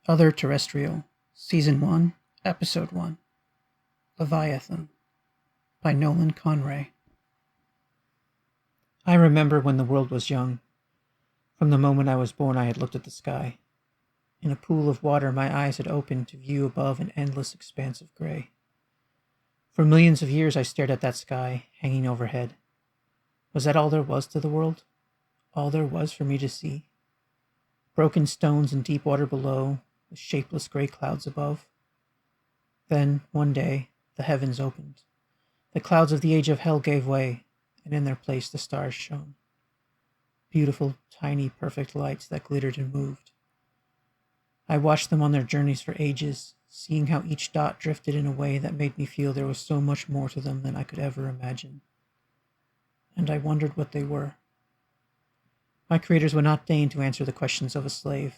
Other-Terrestrial, Season 1, Episode 1, Leviathan, by Nolan Conray. I remember when the world was young. From the moment I was born, I had looked at the sky. In a pool of water, my eyes had opened to view above an endless expanse of gray. For millions of years, I stared at that sky, hanging overhead. Was that all there was to the world? All there was for me to see? Broken stones and deep water below, with shapeless gray clouds above. Then, one day, the heavens opened. The clouds of the age of hell gave way, and in their place the stars shone. Beautiful, tiny, perfect lights that glittered and moved. I watched them on their journeys for ages, seeing how each dot drifted in a way that made me feel there was so much more to them than I could ever imagine. And I wondered what they were. My creators would not deign to answer the questions of a slave.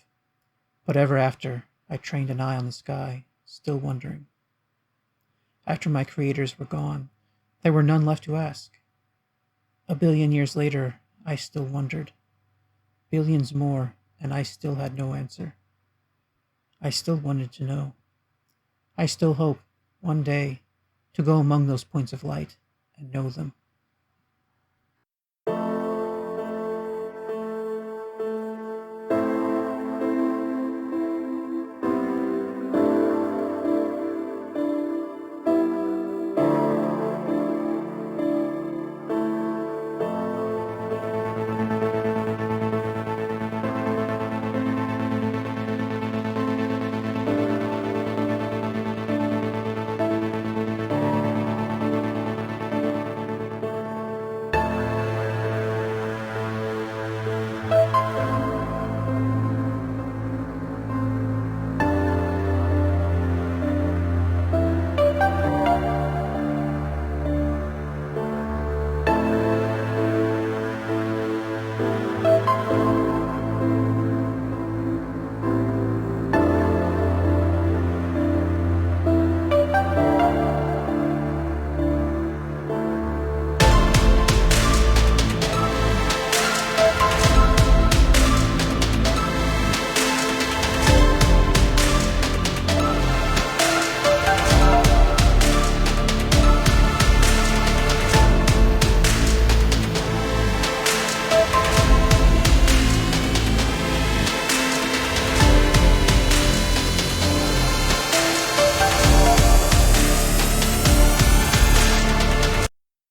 But ever after, I trained an eye on the sky, still wondering. After my creators were gone, there were none left to ask. A billion years later, I still wondered. Billions more, and I still had no answer. I still wanted to know. I still hope, one day, to go among those points of light and know them.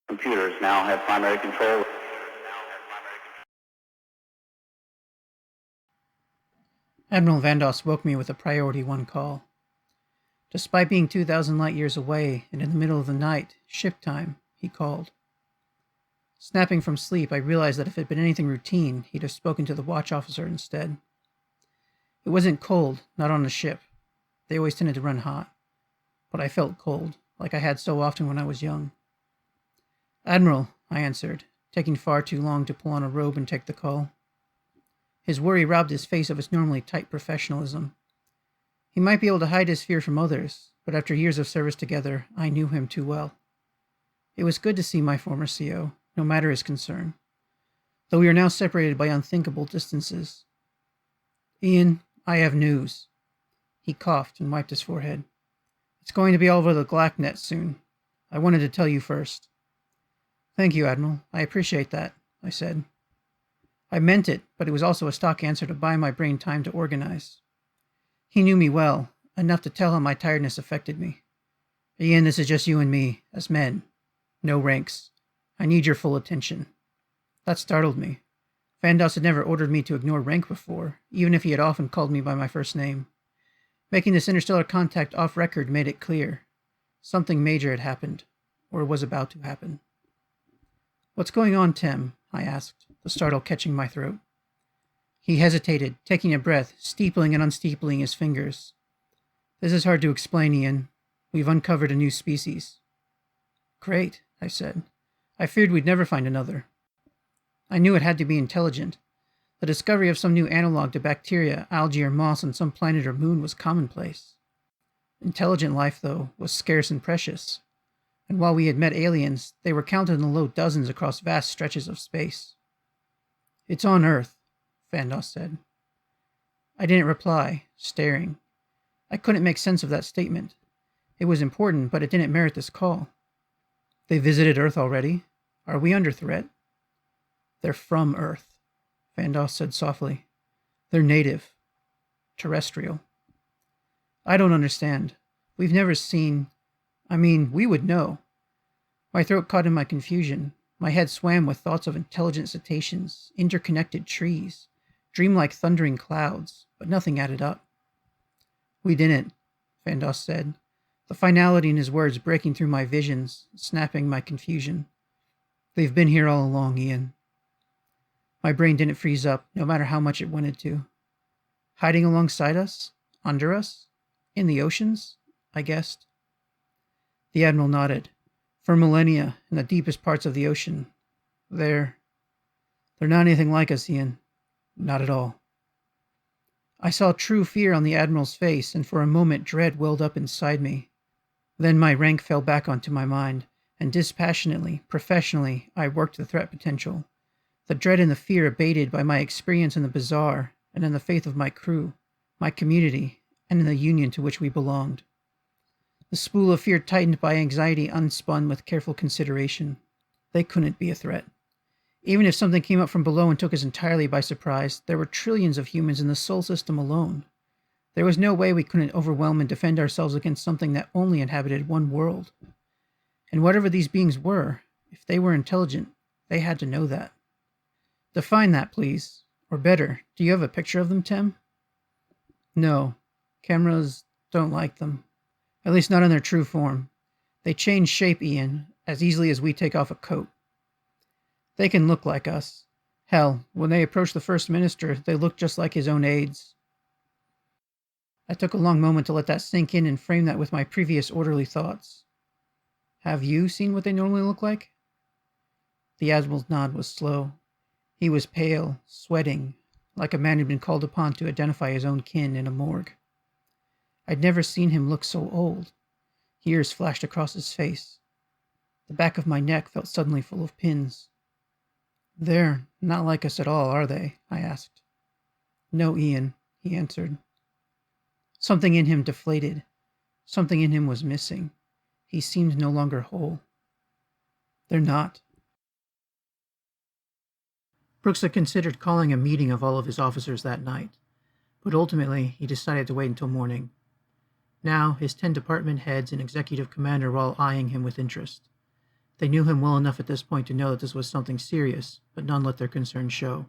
Computers now have primary control. Admiral Vandos woke me with a Priority 1 call. Despite being 2,000 light years away and in the middle of the night, ship time, he called. Snapping from sleep, I realized that if it had been anything routine, he'd have spoken to the watch officer instead. It wasn't cold, not on a ship. They always tended to run hot. But I felt cold, like I had so often when I was young. "Admiral," I answered, taking far too long to pull on a robe and take the call. His worry robbed his face of its normally tight professionalism. He might be able to hide his fear from others, but after years of service together, I knew him too well. It was good to see my former CO, no matter his concern, though we are now separated by unthinkable distances. "Ian, I have news." He coughed and wiped his forehead. "It's going to be all over the GlackNet soon. I wanted to tell you first." "Thank you, Admiral. I appreciate that," I said. I meant it, but it was also a stock answer to buy my brain time to organize. He knew me well, enough to tell how my tiredness affected me. "Ian, this is just you and me, as men. No ranks. I need your full attention." That startled me. Vandos had never ordered me to ignore rank before, even if he had often called me by my first name. Making this interstellar contact off record made it clear. Something major had happened, or was about to happen. "What's going on, Tim?" I asked, the startle catching my throat. He hesitated, taking a breath, steepling and unsteepling his fingers. "This is hard to explain, Ian. We've uncovered a new species." "Great," I said. "I feared we'd never find another." I knew it had to be intelligent. The discovery of some new analog to bacteria, algae, or moss on some planet or moon was commonplace. Intelligent life, though, was scarce and precious. And while we had met aliens, they were counted in the low dozens across vast stretches of space. It's on Earth, Vandos said. I didn't reply, staring. I couldn't make sense of that statement. It was important, but it didn't merit this call. They visited Earth already? Are we under threat? They're from Earth, Vandos said softly. They're native. Terrestrial. I don't understand. We've never seen... we would know. My throat caught in my confusion. My head swam with thoughts of intelligent cetaceans, interconnected trees, dreamlike thundering clouds, but nothing added up. We didn't, Vandos said, the finality in his words breaking through my visions, snapping my confusion. They've been here all along, Ian. My brain didn't freeze up, no matter how much it wanted to. Hiding alongside us? Under us? In the oceans? I guessed. The Admiral nodded. For millennia, in the deepest parts of the ocean. They're not anything like us, Ian. Not at all. I saw true fear on the Admiral's face, and for a moment dread welled up inside me. Then my rank fell back onto my mind, and dispassionately, professionally, I worked the threat potential. The dread and the fear abated by my experience in the bazaar, and in the faith of my crew, my community, and in the union to which we belonged. The spool of fear tightened by anxiety unspun with careful consideration. They couldn't be a threat. Even if something came up from below and took us entirely by surprise, there were trillions of humans in the Sol system alone. There was no way we couldn't overwhelm and defend ourselves against something that only inhabited one world. And whatever these beings were, if they were intelligent, they had to know that. Define that, please. Or better, do you have a picture of them, Tem? No. Cameras don't like them. At least not in their true form. They change shape, Ian, as easily as we take off a coat. They can look like us. Hell, when they approached the First Minister, they looked just like his own aides. I took a long moment to let that sink in and frame that with my previous orderly thoughts. Have you seen what they normally look like? The Admiral's nod was slow. He was pale, sweating, like a man who'd been called upon to identify his own kin in a morgue. I'd never seen him look so old. Years flashed across his face. The back of my neck felt suddenly full of pins. They're not like us at all, are they? I asked. No, Ian, he answered. Something in him deflated. Something in him was missing. He seemed no longer whole. They're not. Brooks had considered calling a meeting of all of his officers that night, but ultimately he decided to wait until morning. Now, his 10 department heads and executive commander were all eyeing him with interest. They knew him well enough at this point to know that this was something serious, but none let their concern show.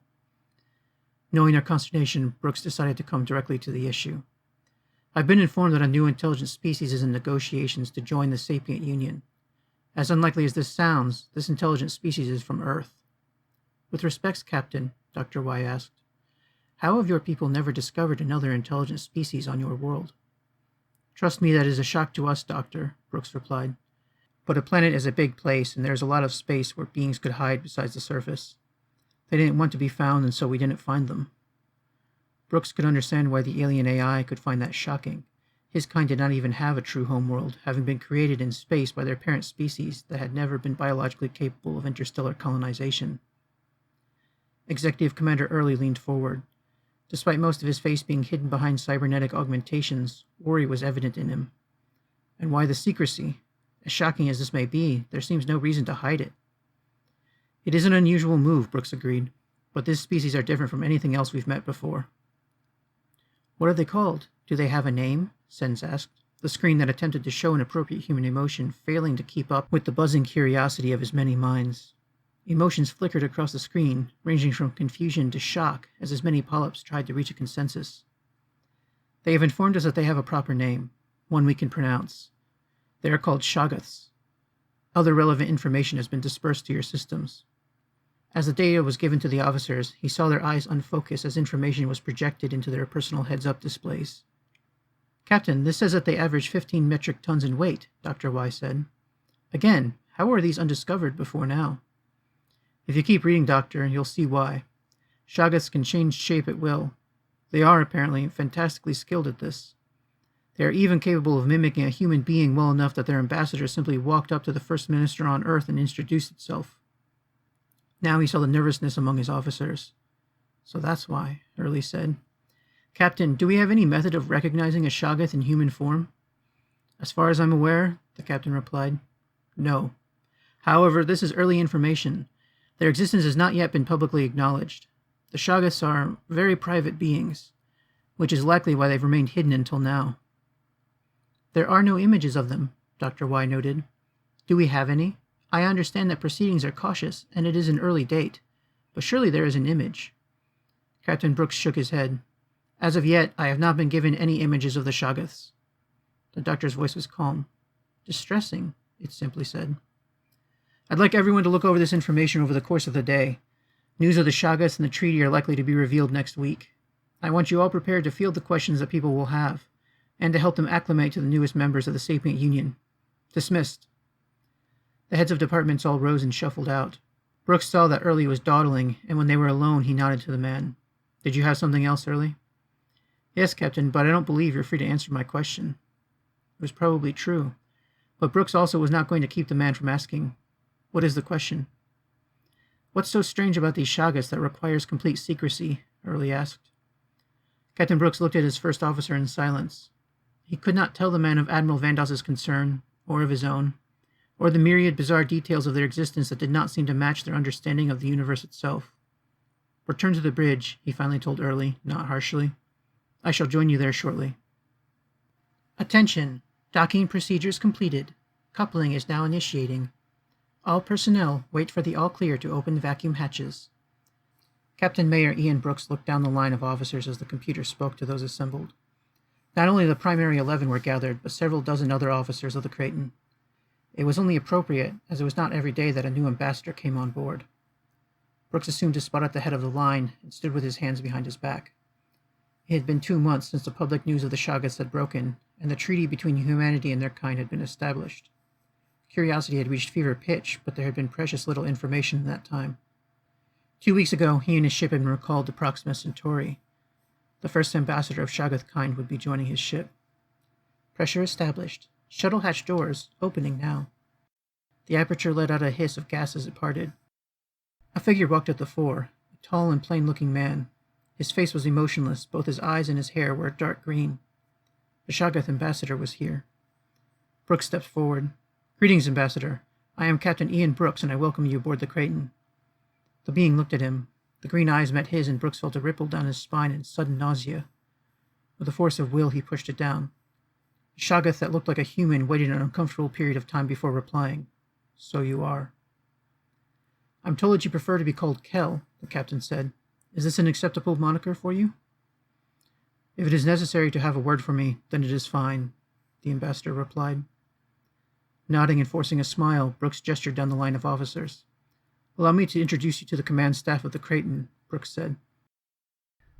Knowing their consternation, Brooks decided to come directly to the issue. I've been informed that a new intelligent species is in negotiations to join the sapient union. As unlikely as this sounds, this intelligent species is from Earth. With respects, Captain, Dr. Y asked, how have your people never discovered another intelligent species on your world? Trust me, that is a shock to us, Doctor, Brooks replied. But a planet is a big place, and there's a lot of space where beings could hide besides the surface. They didn't want to be found, and so we didn't find them. Brooks could understand why the alien AI could find that shocking. His kind did not even have a true homeworld, having been created in space by their parent species that had never been biologically capable of interstellar colonization. Executive Commander Early leaned forward. Despite most of his face being hidden behind cybernetic augmentations, worry was evident in him. And why the secrecy? As shocking as this may be, there seems no reason to hide it. It is an unusual move, Brooks agreed, but this species are different from anything else we've met before. What are they called? Do they have a name? Sens asked, the screen that attempted to show an appropriate human emotion failing to keep up with the buzzing curiosity of his many minds. Emotions flickered across the screen, ranging from confusion to shock as his many polyps tried to reach a consensus. They have informed us that they have a proper name, one we can pronounce. They are called Shoggoths. Other relevant information has been dispersed to your systems. As the data was given to the officers, he saw their eyes unfocus as information was projected into their personal heads-up displays. Captain, this says that they average 15 metric tons in weight, Dr. Y said. Again, how were these undiscovered before now? If you keep reading, Doctor, you'll see why. Shoggoths can change shape at will. They are, apparently, fantastically skilled at this. They are even capable of mimicking a human being well enough that their ambassador simply walked up to the First Minister on Earth and introduced itself. Now he saw the nervousness among his officers. So that's why, Early said. Captain, do we have any method of recognizing a Shoggoth in human form? As far as I'm aware, the captain replied, no. However, this is early information. Their existence has not yet been publicly acknowledged. The Shoggoths are very private beings, which is likely why they've remained hidden until now. There are no images of them, Dr. Y noted. Do we have any? I understand that proceedings are cautious, and it is an early date, but surely there is an image. Captain Brooks shook his head. As of yet, I have not been given any images of the Shoggoths. The doctor's voice was calm. Distressing, it simply said. I'd like everyone to look over this information over the course of the day. News of the Shoggoths and the treaty are likely to be revealed next week. I want you all prepared to field the questions that people will have, and to help them acclimate to the newest members of the Sapient Union. Dismissed. The heads of departments all rose and shuffled out. Brooks saw that Early was dawdling, and when they were alone, he nodded to the man. Did you have something else, Early? Yes, Captain, but I don't believe you're free to answer my question. It was probably true, but Brooks also was not going to keep the man from asking. What is the question? What's so strange about these Shoggoths that requires complete secrecy? Early asked. Captain Brooks looked at his first officer in silence. He could not tell the man of Admiral Vandos's concern, or of his own, or the myriad bizarre details of their existence that did not seem to match their understanding of the universe itself. Return to the bridge, he finally told Early, not harshly. I shall join you there shortly. Attention! Docking procedures completed. Coupling is now initiating. All personnel wait for the all-clear to open vacuum hatches. Captain Mayor Ian Brooks looked down the line of officers as the computer spoke to those assembled. Not only the primary 11 were gathered, but several dozen other officers of the Creighton. It was only appropriate, as it was not every day that a new ambassador came on board. Brooks assumed a spot at the head of the line and stood with his hands behind his back. It had been 2 months since the public news of the Shoggoths had broken, and the treaty between humanity and their kind had been established. Curiosity had reached fever pitch, but there had been precious little information in that time. 2 weeks ago, he and his ship had been recalled to Proxima Centauri. The first ambassador of Shoggoth kind would be joining his ship. Pressure established. Shuttle hatch doors opening now. The aperture let out a hiss of gas as it parted. A figure walked at the fore, a tall and plain-looking man. His face was emotionless, both his eyes and his hair were dark green. The Shoggoth ambassador was here. Brooks stepped forward. Greetings, Ambassador. I am Captain Ian Brooks, and I welcome you aboard the Creighton. The being looked at him. The green eyes met his, and Brooks felt a ripple down his spine and sudden nausea. With a force of will, he pushed it down. The Shoggoth that looked like a human waited an uncomfortable period of time before replying. So you are. I'm told that you prefer to be called Kel, the captain said. Is this an acceptable moniker for you? If it is necessary to have a word for me, then it is fine, the ambassador replied. Nodding and forcing a smile, Brooks gestured down the line of officers. Allow me to introduce you to the command staff of the Creighton, Brooks said.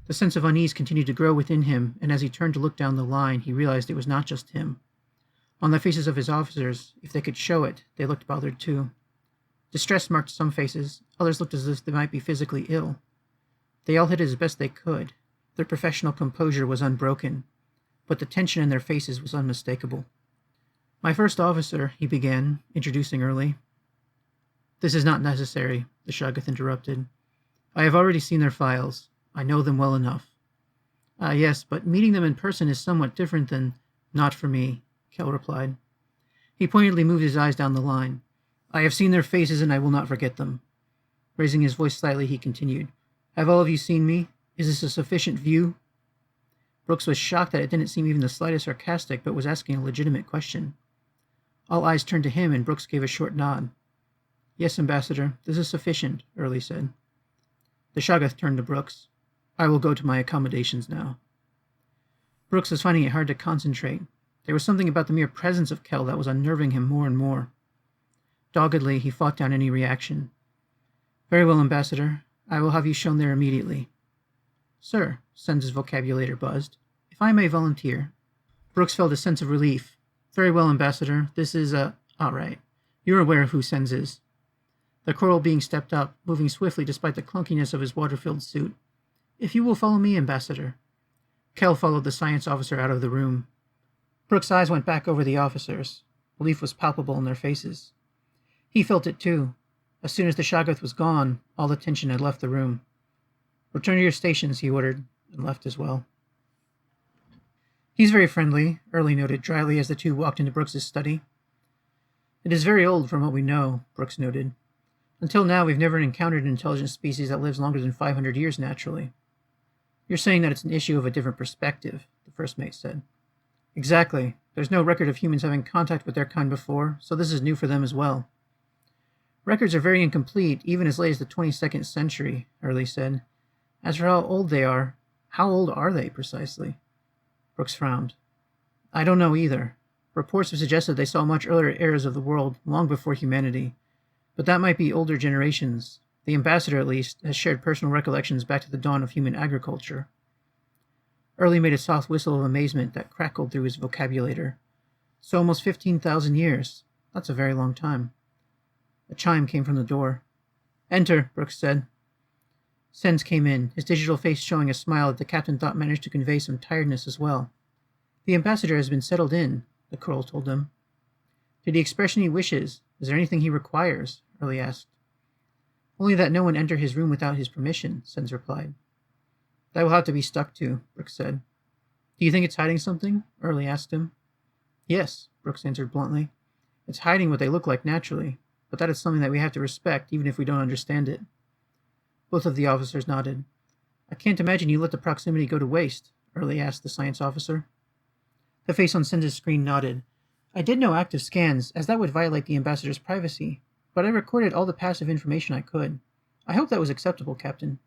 The sense of unease continued to grow within him, and as he turned to look down the line, he realized it was not just him. On the faces of his officers, if they could show it, they looked bothered too. Distress marked some faces, others looked as if they might be physically ill. They all hid as best they could. Their professional composure was unbroken, but the tension in their faces was unmistakable. My first officer, he began, introducing Early. This is not necessary, the Shoggoth interrupted. I have already seen their files. I know them well enough. Ah, yes, but meeting them in person is somewhat different than... Not for me, Kel replied. He pointedly moved his eyes down the line. I have seen their faces, and I will not forget them. Raising his voice slightly, he continued. Have all of you seen me? Is this a sufficient view? Brooks was shocked that it didn't seem even the slightest sarcastic, but was asking a legitimate question. All eyes turned to him, and Brooks gave a short nod. Yes, Ambassador, this is sufficient, Early said. The Shoggoth turned to Brooks. I will go to my accommodations now. Brooks was finding it hard to concentrate. There was something about the mere presence of Kel that was unnerving him more and more. Doggedly, he fought down any reaction. Very well, Ambassador. I will have you shown there immediately. Sir, Sens's vocabulator buzzed. If I may volunteer. Brooks felt a sense of relief. Very well, Ambassador. This is all right. You're aware of who Sens is. The coral being stepped up, moving swiftly despite the clunkiness of his water-filled suit. If you will follow me, Ambassador. Kel followed the science officer out of the room. Brooks' eyes went back over the officers. Relief was palpable in their faces. He felt it too. As soon as the Shoggoth was gone, all the tension had left the room. Return to your stations, he ordered, and left as well. He's very friendly, Early noted dryly as the two walked into Brooks's study. It is very old from what we know, Brooks noted. Until now, we've never encountered an intelligent species that lives longer than 500 years naturally. You're saying that it's an issue of a different perspective, the first mate said. Exactly. There's no record of humans having contact with their kind before, so this is new for them as well. Records are very incomplete, even as late as the 22nd century, Early said. As for how old they are, how old are they precisely? Brooks frowned. I don't know either. Reports have suggested they saw much earlier eras of the world, long before humanity. But that might be older generations. The ambassador, at least, has shared personal recollections back to the dawn of human agriculture. Early made a soft whistle of amazement that crackled through his vocabulator. So almost 15,000 years. That's a very long time. A chime came from the door. Enter, Brooks said. Sens came in, his digital face showing a smile that the captain thought managed to convey some tiredness as well. The ambassador has been settled in, the Kroll told them. To the expression he wishes, is there anything he requires? Early asked. Only that no one enter his room without his permission, Sens replied. That will have to be stuck to, Brooks said. Do you think it's hiding something? Early asked him. Yes, Brooks answered bluntly. It's hiding what they look like naturally, but that is something that we have to respect even if we don't understand it. Both of the officers nodded. I can't imagine you let the proximity go to waste, Early asked the science officer. The face on Sens's screen nodded. I did no active scans, as that would violate the ambassador's privacy, but I recorded all the passive information I could. I hope that was acceptable, Captain.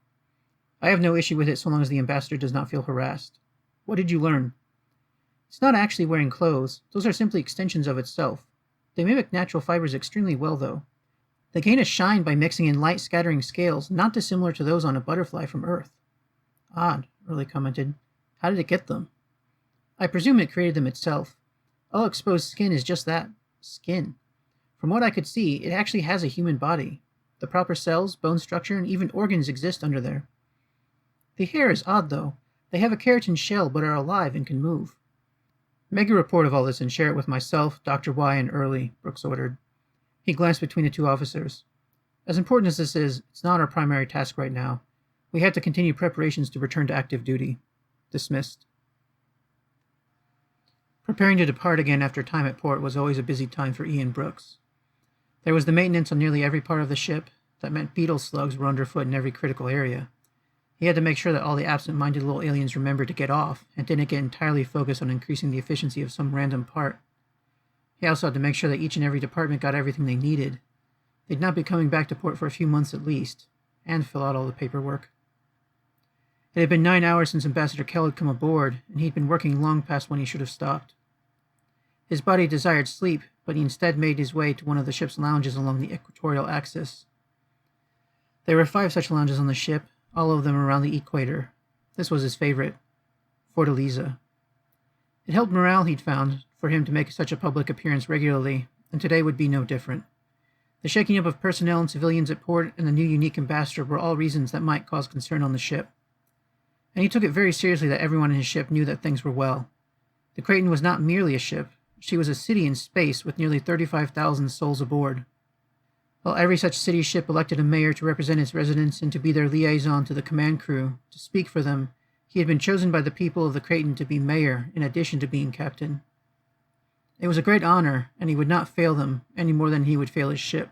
I have no issue with it so long as the ambassador does not feel harassed. What did you learn? It's not actually wearing clothes. Those are simply extensions of itself. They mimic natural fibers extremely well, though. They gain a shine by mixing in light scattering scales, not dissimilar to those on a butterfly from Earth. Odd, Early commented. How did it get them? I presume it created them itself. All exposed skin is just that, skin. From what I could see, it actually has a human body. The proper cells, bone structure, and even organs exist under there. The hair is odd, though. They have a keratin shell but are alive and can move. Make a report of all this and share it with myself, Dr. Y, and Early, Brooks ordered. He glanced between the two officers. As important as this is, it's not our primary task right now. We have to continue preparations to return to active duty. Dismissed. Preparing to depart again after time at port was always a busy time for Ian Brooks. There was the maintenance on nearly every part of the ship. That meant beetle slugs were underfoot in every critical area. He had to make sure that all the absent-minded little aliens remembered to get off and didn't get entirely focused on increasing the efficiency of some random part. He also had to make sure that each and every department got everything they needed. They'd not be coming back to port for a few months at least, and fill out all the paperwork. It had been 9 hours since Ambassador Kell had come aboard, and he'd been working long past when he should have stopped. His body desired sleep, but he instead made his way to one of the ship's lounges along the equatorial axis. There were 5 such lounges on the ship, all of them around the equator. This was his favorite, Fortaleza. It helped morale, he'd found, for him to make such a public appearance regularly, and today would be no different. The shaking up of personnel and civilians at port and the new unique ambassador were all reasons that might cause concern on the ship. And he took it very seriously that everyone in his ship knew that things were well. The Kraton was not merely a ship. She was a city in space with nearly 35,000 souls aboard. While every such city ship elected a mayor to represent its residents and to be their liaison to the command crew, to speak for them, he had been chosen by the people of the Kraton to be mayor in addition to being captain. It was a great honor, and he would not fail them any more than he would fail his ship.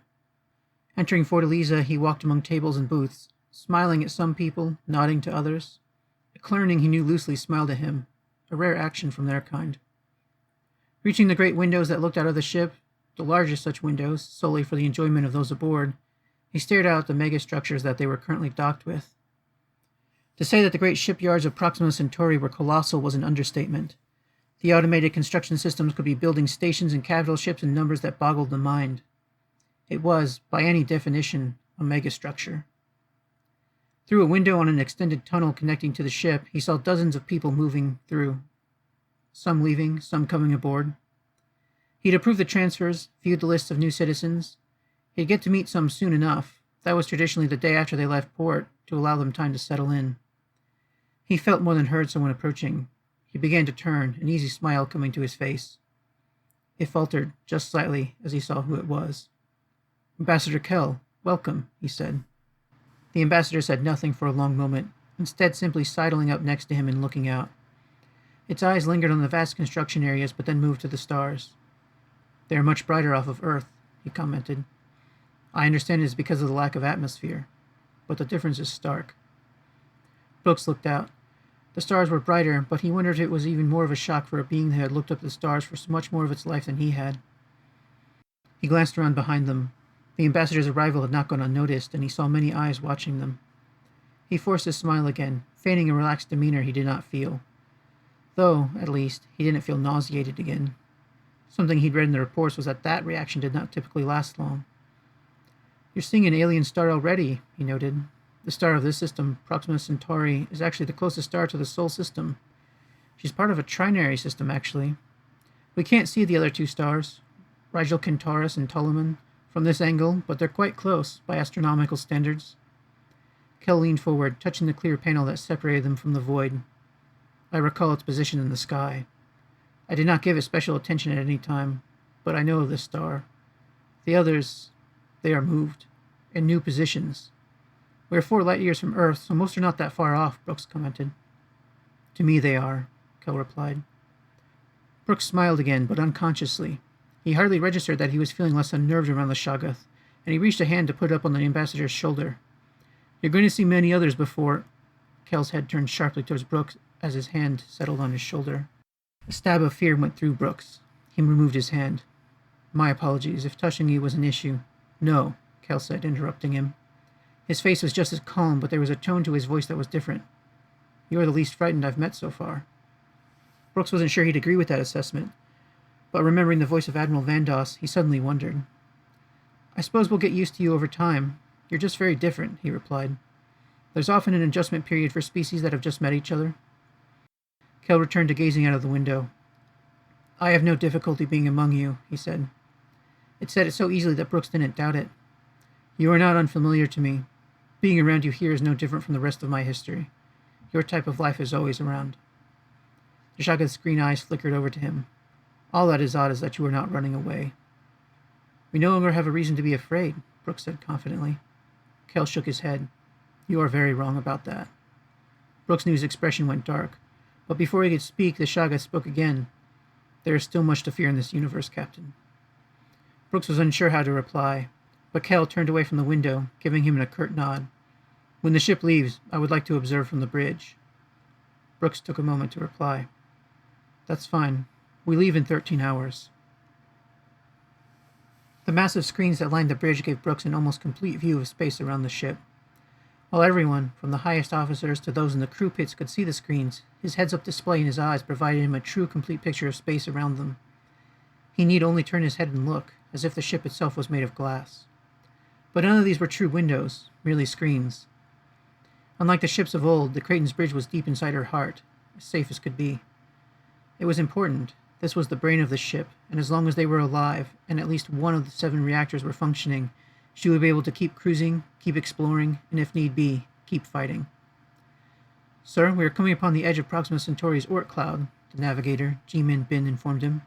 Entering Fortaleza, he walked among tables and booths, smiling at some people, nodding to others. A clerning he knew loosely smiled at him, a rare action from their kind. Reaching the great windows that looked out of the ship, the largest such windows, solely for the enjoyment of those aboard, he stared out at the mega-structures that they were currently docked with. To say that the great shipyards of Proxima Centauri were colossal was an understatement. The automated construction systems could be building stations and capital ships in numbers that boggled the mind. It was, by any definition, a megastructure. Through a window on an extended tunnel connecting to the ship, he saw dozens of people moving through. Some leaving, some coming aboard. He'd approved the transfers, viewed the list of new citizens. He'd get to meet some soon enough. That was traditionally the day after they left port, to allow them time to settle in. He felt more than heard someone approaching. He began to turn, an easy smile coming to his face. It faltered, just slightly, as he saw who it was. Ambassador Kell, welcome, he said. The ambassador said nothing for a long moment. instead simply sidling up next to him and looking out. Its eyes lingered on the vast construction areas, but then moved to the stars. "They are much brighter off of Earth," he commented. "I understand it is because of the lack of atmosphere, but the difference is stark." Brooks looked out. The stars were brighter, but he wondered if it was even more of a shock for a being that had looked up at the stars for so much more of its life than he had. He glanced around behind them. The ambassador's arrival had not gone unnoticed, and he saw many eyes watching them. He forced a smile again, feigning a relaxed demeanor he did not feel. Though, at least, he didn't feel nauseated again. Something he'd read in the reports was that reaction did not typically last long. "You're seeing an alien star already," he noted. "The star of this system, Proxima Centauri, is actually the closest star to the Sol system. She's part of a trinary system, actually. We can't see the other two stars, Rigel Kentaurus and Ptolemy, from this angle, but they're quite close by astronomical standards." Kel leaned forward, touching the clear panel that separated them from the void. "I recall its position in the sky. I did not give it special attention at any time, but I know of this star. The others, they are moved, in new positions. We are 4 light years from Earth, so most are not that far off," Brooks commented. "To me they are," Kel replied. Brooks smiled again, but unconsciously. He hardly registered that he was feeling less unnerved around the Shoggoth, and he reached a hand to put up on the ambassador's shoulder. "You're going to see many others before—" Kel's head turned sharply towards Brooks as his hand settled on his shoulder. A stab of fear went through Brooks. He removed his hand. "My apologies, if touching you was an issue." "No," Kel said, interrupting him. His face was just as calm, but there was a tone to his voice that was different. "You are the least frightened I've met so far." Brooks wasn't sure he'd agree with that assessment, but remembering the voice of Admiral Vandos, he suddenly wondered. "I suppose we'll get used to you over time. You're just very different," he replied. "There's often an adjustment period for species that have just met each other." Kel returned to gazing out of the window. "I have no difficulty being among you," he said. It said it so easily that Brooks didn't doubt it. "You are not unfamiliar to me. Being around you here is no different from the rest of my history. Your type of life is always around." The Shoggoth's green eyes flickered over to him. "All that is odd is that you are not running away." "We no longer have a reason to be afraid," Brooks said confidently. Kel shook his head. "You are very wrong about that." Brooks knew his expression went dark, but before he could speak, the Shoggoth spoke again. "There is still much to fear in this universe, Captain." Brooks was unsure how to reply, but Kel turned away from the window, giving him a curt nod. "When the ship leaves, I would like to observe from the bridge." Brooks took a moment to reply. "That's fine. We leave in 13 hours. The massive screens that lined the bridge gave Brooks an almost complete view of space around the ship. While everyone, from the highest officers to those in the crew pits, could see the screens, his heads-up display in his eyes provided him a true, complete picture of space around them. He need only turn his head and look, as if the ship itself was made of glass. But none of these were true windows, merely screens. Unlike the ships of old, the Kraten's bridge was deep inside her heart, as safe as could be. It was important. This was the brain of the ship, and as long as they were alive, and at least one of the 7 reactors were functioning, she would be able to keep cruising, keep exploring, and if need be, keep fighting. "Sir, we are coming upon the edge of Proxima Centauri's Oort cloud," the navigator, G-Min Bin, informed him.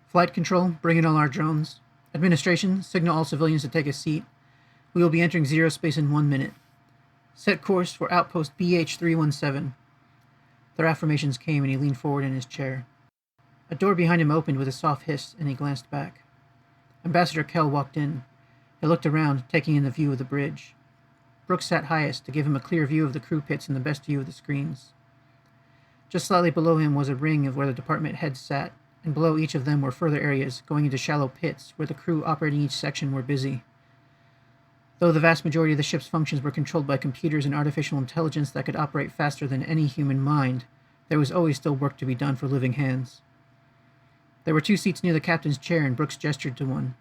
"Flight control, bring in all our drones. Administration, signal all civilians to take a seat. We will be entering zero space in 1 minute. Set course for outpost BH-317. Their affirmations came, and he leaned forward in his chair. A door behind him opened with a soft hiss, and he glanced back. Ambassador Kel walked in. He looked around, taking in the view of the bridge. Brooks sat highest to give him a clear view of the crew pits and the best view of the screens. Just slightly below him was a ring of where the department heads sat, and below each of them were further areas going into shallow pits where the crew operating each section were busy. Though the vast majority of the ship's functions were controlled by computers and artificial intelligence that could operate faster than any human mind, there was always still work to be done for living hands. There were 2 seats near the captain's chair, and Brooks gestured to one.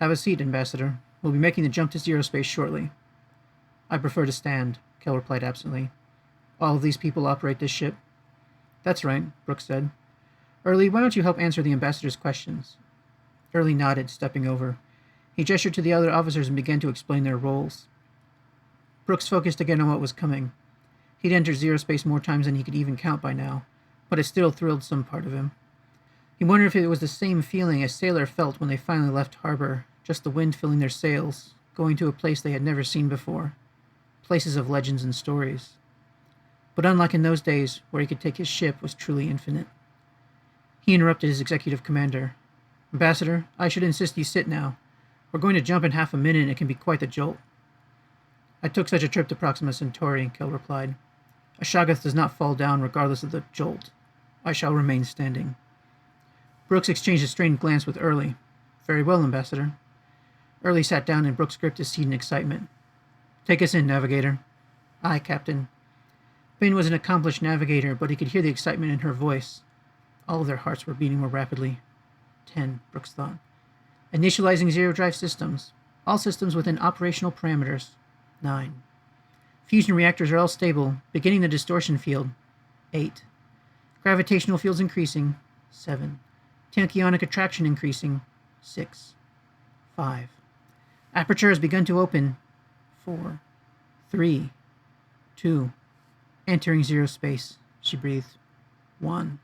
"Have a seat, Ambassador. We'll be making the jump to zero space shortly." "I prefer to stand," Kel replied absently. "All of these people operate this ship?" "That's right," Brooks said. "Early, why don't you help answer the ambassador's questions?" Early nodded, stepping over. He gestured to the other officers and began to explain their roles. Brooks focused again on what was coming. He'd entered zero space more times than he could even count by now, but it still thrilled some part of him. He wondered if it was the same feeling a sailor felt when they finally left harbor, just the wind filling their sails, going to a place they had never seen before. Places of legends and stories. but unlike in those days where he could take his ship was truly infinite. He interrupted his executive commander. Ambassador, I should insist you sit now. We're going to jump in half a minute and it can be quite the jolt. I took such a trip to Proxima Centauri, Kel replied. A Shoggoth does not fall down regardless of the jolt. I shall remain standing. Brooks exchanged a strained glance with Early. Very well, Ambassador. Early sat down and Brooks gripped his seat in excitement. Take us in, Navigator. Aye, Captain. Finn was an accomplished navigator, but he could hear the excitement in her voice. All of their hearts were beating more rapidly. 10, Brooks thought. Initializing zero-drive systems. All systems within operational parameters. 9. Fusion reactors are all stable, beginning the distortion field. 8. Gravitational fields increasing. 7. Tachyonic attraction increasing. 6. 5. Aperture has begun to open. 4. 3. 2. Entering zero space, she breathed. 1.